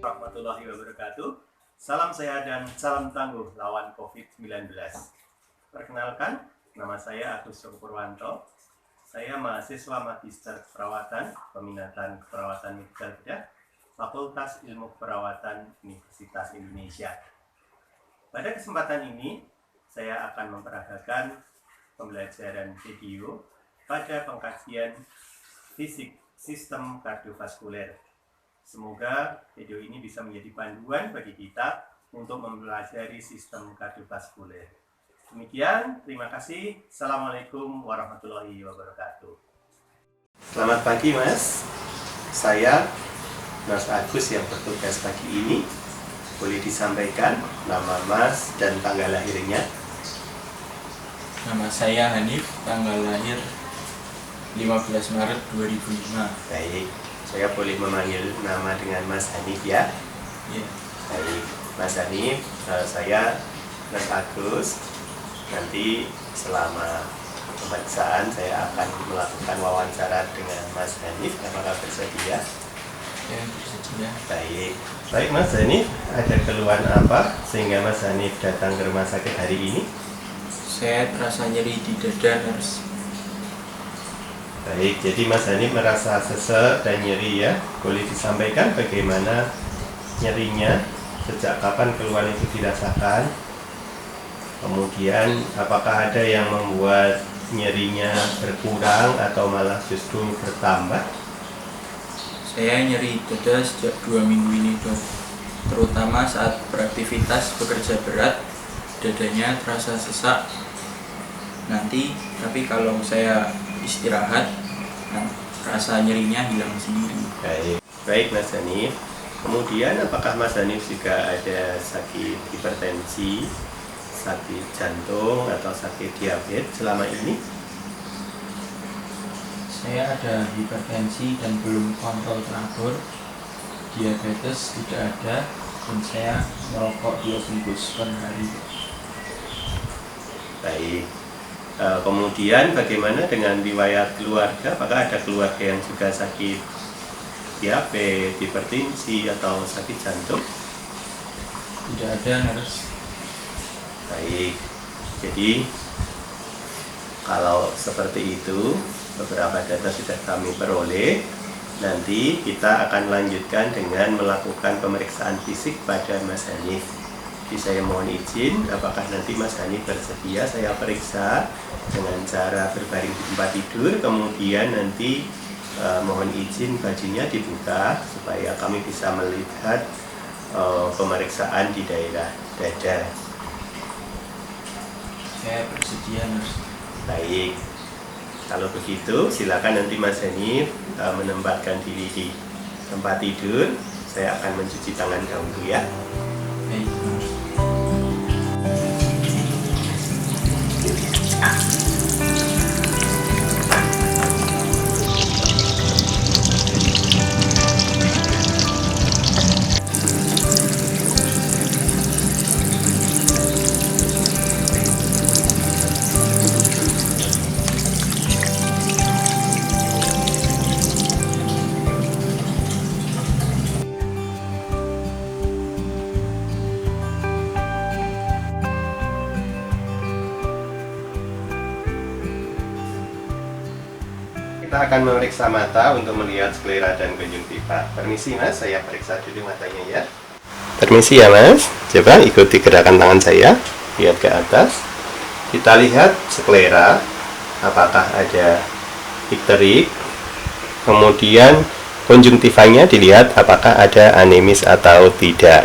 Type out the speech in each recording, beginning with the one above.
warahmatullahi wabarakatuh. Salam sehat dan salam tangguh lawan COVID-19. Perkenalkan, nama saya Agus Joko Purwanto. Saya mahasiswa Magister Keperawatan, Peminatan Keperawatan Medikal Bedah, Fakultas Ilmu Keperawatan Universitas Indonesia. Pada kesempatan ini, saya akan memperagakan pembelajaran video pada pengkajian fisik sistem kardiovaskuler. Semoga video ini bisa menjadi panduan bagi kita untuk mempelajari sistem kardiovaskuler. Demikian, terima kasih. Assalamualaikum warahmatullahi wabarakatuh. Selamat pagi, Mas. Saya Mas Agus yang bertugas pagi ini. Boleh disampaikan nama Mas dan tanggal lahirnya? Nama saya Hanif, tanggal lahir 15 Maret 2005. Baik, saya boleh memanggil nama dengan Mas Hanif ya? Ya. Baik, Mas Hanif, saya Mas Agus. Nanti selama pemeriksaan saya akan melakukan wawancara dengan Mas Hanif. Apakah bersedia? Ya, bersedia. Baik Mas Hanif, ada keluhan apa sehingga Mas Hanif datang ke rumah sakit hari ini? Saya terasa nyeri di dada, Nurse. Baik, jadi Mas Hanif merasa sesek dan nyeri ya. Boleh disampaikan bagaimana nyerinya, sejak kapan keluhan itu dirasakan? Kemudian apakah ada yang membuat nyerinya berkurang atau malah justru bertambah? Saya nyeri dada sejak 2 minggu ini, Dok. Terutama saat beraktivitas bekerja berat, dadanya terasa sesak. Tapi kalau saya istirahat, rasa nyerinya hilang sendiri. Baik Mas Hanif. Kemudian apakah Mas Hanif juga ada sakit hipertensi, sakit jantung atau sakit diabetes selama ini? Saya ada hipertensi dan belum kontrol teratur. Diabetes tidak ada, dan saya merokok 2 bungkus per hari. Baik. Kemudian bagaimana dengan riwayat keluarga? Apakah ada keluarga yang juga sakit diabetes, hipertensi atau sakit jantung? Tidak ada, Nurse. Baik. Jadi kalau seperti itu, beberapa data sudah kami peroleh. Nanti kita akan lanjutkan dengan melakukan pemeriksaan fisik pada Mas Hanif. Jadi saya mohon izin, apakah nanti Mas Hanif bersedia saya periksa dengan cara berbaring di tempat tidur, kemudian nanti mohon izin bajunya dibuka supaya kami bisa melihat pemeriksaan di daerah dada. Saya bersedia, Nurse. Baik, kalau begitu silakan nanti Mas Hanif menempatkan diri di tempat tidur. Saya akan mencuci tangan dahulu ya. Baik, Nurse. Kita akan memeriksa mata untuk melihat sklera dan konjungtiva. Permisi Mas, saya periksa dulu matanya ya. Permisi ya Mas, coba ikuti gerakan tangan saya, lihat ke atas. Kita lihat sklera, apakah ada ikterik. Kemudian konjungtivanya dilihat apakah ada anemis atau tidak.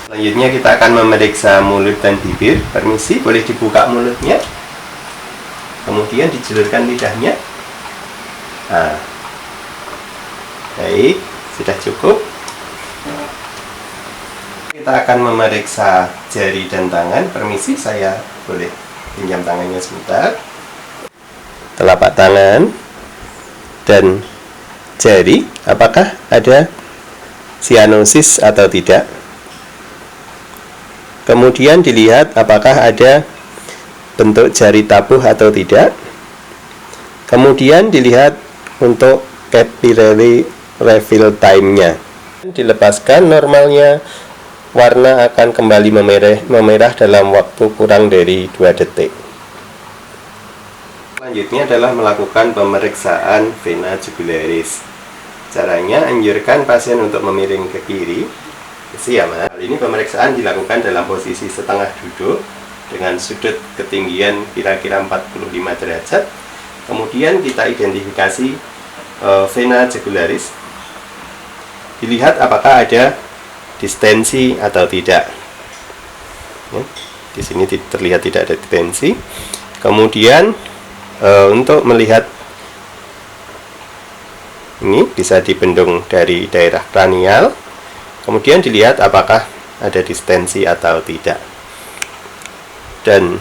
Selanjutnya kita akan memeriksa mulut dan bibir. Permisi, boleh dibuka mulutnya. Kemudian dijulurkan lidahnya. Nah, baik, sudah cukup. Kita akan memeriksa jari dan tangan. Permisi, saya boleh pinjam tangannya sebentar. Telapak tangan dan jari, apakah ada sianosis atau tidak? Kemudian dilihat apakah ada bentuk jari tabuh atau tidak. Kemudian dilihat untuk capillary refill time-nya. Dilepaskan normalnya, warna akan kembali memerah dalam waktu kurang dari 2 detik. Selanjutnya adalah melakukan pemeriksaan vena jugularis. Caranya, anjurkan pasien untuk memiring ke kiri. Siap, Hal ini pemeriksaan dilakukan dalam posisi setengah duduk dengan sudut ketinggian kira-kira 45 derajat. Kemudian kita identifikasi vena jugularis. Dilihat apakah ada distensi atau tidak. Di sini terlihat tidak ada distensi. Kemudian untuk melihat ini bisa dibendung dari daerah kranial. Kemudian dilihat apakah ada distensi atau tidak. Dan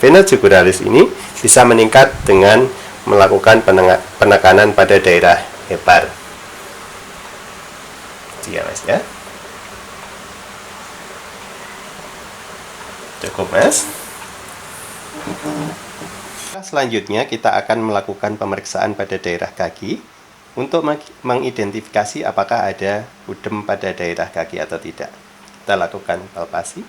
vena jugularis ini bisa meningkat dengan melakukan penekanan pada daerah hepar. Ya, Mas, ya. Cukup, Mas. Selanjutnya kita akan melakukan pemeriksaan pada daerah kaki untuk mengidentifikasi apakah ada udem pada daerah kaki atau tidak. Kita lakukan palpasi.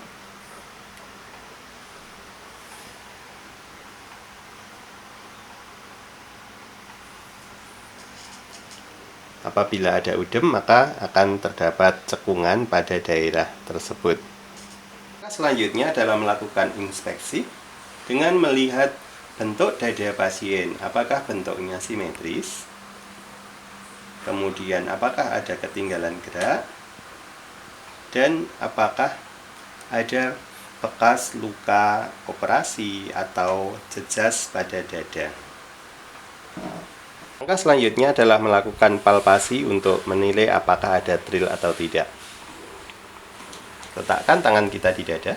Apabila ada udem, maka akan terdapat cekungan pada daerah tersebut. Selanjutnya adalah melakukan inspeksi dengan melihat bentuk dada pasien, apakah bentuknya simetris, kemudian apakah ada ketinggalan gerak, dan apakah ada bekas luka operasi atau jejas pada dada. Langkah selanjutnya adalah melakukan palpasi untuk menilai apakah ada trill atau tidak. Letakkan tangan kita di dada.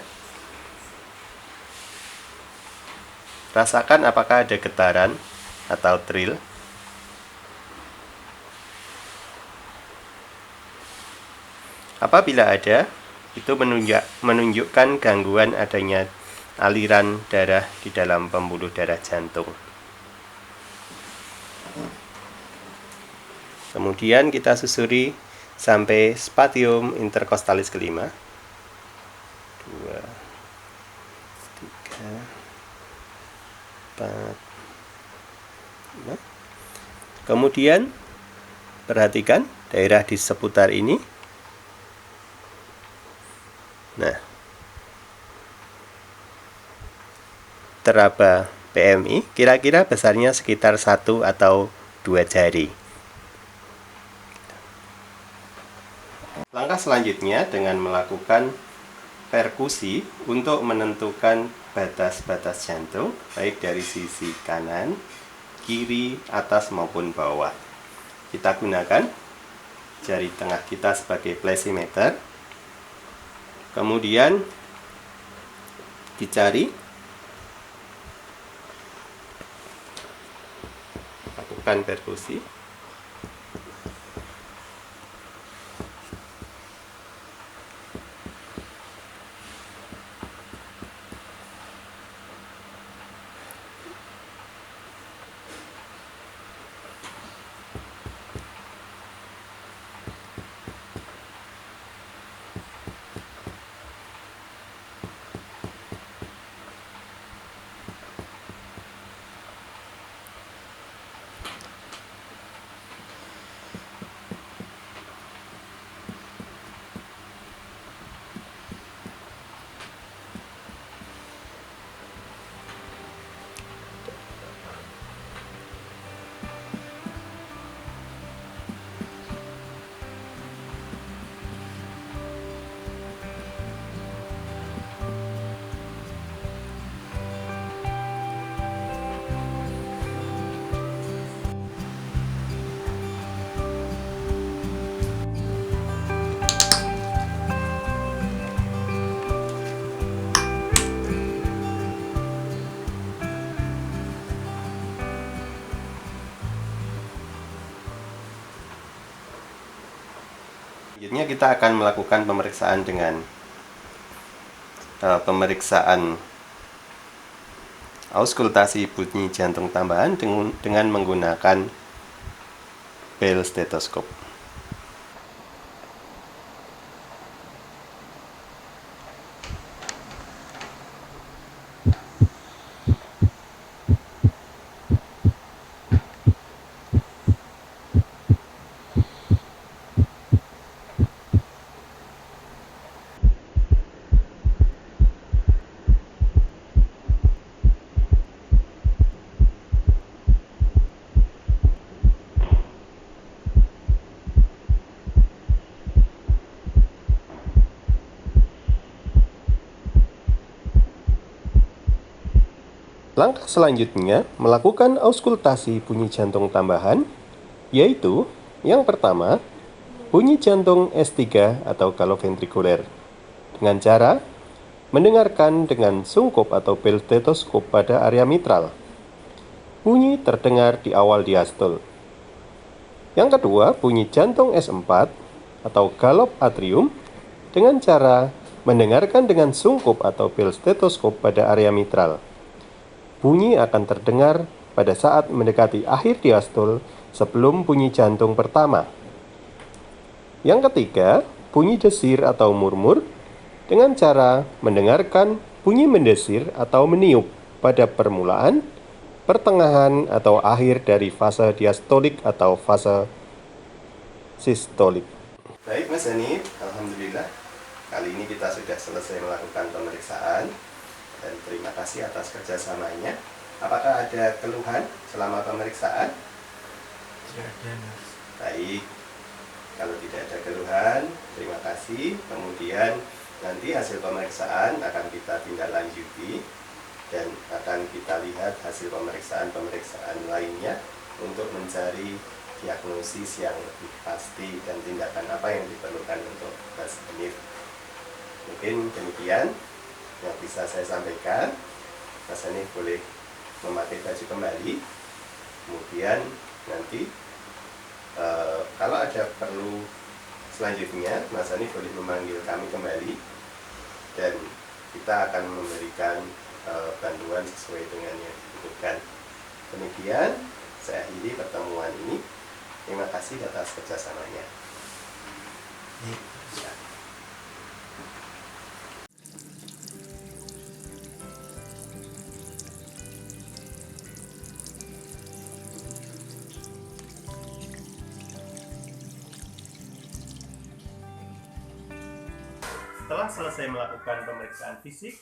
Rasakan apakah ada getaran atau trill. Apabila ada, itu menunjukkan gangguan adanya aliran darah di dalam pembuluh darah jantung. Kemudian kita susuri sampai spatium intercostalis kelima. 2, 3, 4, 5. Kemudian perhatikan daerah di seputar ini. Nah, teraba PMI kira-kira besarnya sekitar 1 atau 2 jari. Langkah selanjutnya dengan melakukan perkusi untuk menentukan batas-batas jantung, baik dari sisi kanan, kiri, atas maupun bawah. Kita gunakan jari tengah kita sebagai plesimeter. Kemudian dicari, lakukan perkusi. Selanjutnya kita akan melakukan pemeriksaan dengan pemeriksaan auskultasi bunyi jantung tambahan dengan menggunakan pel stetoskop. Langkah selanjutnya, melakukan auskultasi bunyi jantung tambahan, yaitu yang pertama, bunyi jantung S3 atau galoventrikuler, dengan cara mendengarkan dengan sungkup atau bel stetoskop pada area mitral. Bunyi terdengar di awal diastol. Yang kedua, bunyi jantung S4 atau galop atrium, dengan cara mendengarkan dengan sungkup atau bel stetoskop pada area mitral. Bunyi akan terdengar pada saat mendekati akhir diastol sebelum bunyi jantung pertama. Yang ketiga, bunyi desir atau murmur dengan cara mendengarkan bunyi mendesir atau meniup pada permulaan, pertengahan atau akhir dari fase diastolik atau fase sistolik. Baik Mas Hani, alhamdulillah kali ini kita sudah selesai melakukan pemeriksaan. Dan terima kasih atas kerjasamanya. Apakah ada keluhan selama pemeriksaan? Tidak ada, Mas. Baik, kalau tidak ada keluhan, terima kasih. Kemudian nanti hasil pemeriksaan akan kita tindak lanjuti dan akan kita lihat hasil pemeriksaan lainnya untuk mencari diagnosis yang lebih pasti dan tindakan apa yang diperlukan untuk Mas Hanif. Mungkin demikian yang bisa saya sampaikan. Mas Hanif boleh memakai baju kembali. Kemudian nanti kalau ada perlu selanjutnya, Mas Hanif boleh memanggil kami kembali dan kita akan memberikan bantuan sesuai dengan yang dibutuhkan. Demikian saya akhiri pertemuan ini. Terima kasih atas kerjasamanya. Ya. Setelah selesai melakukan pemeriksaan fisik,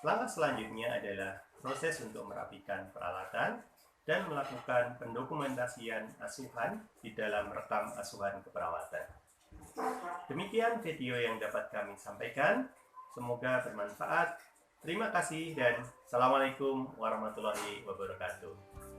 langkah selanjutnya adalah proses untuk merapikan peralatan dan melakukan pendokumentasian asuhan di dalam rekam asuhan keperawatan. Demikian video yang dapat kami sampaikan. Semoga bermanfaat. Terima kasih dan Assalamualaikum warahmatullahi wabarakatuh.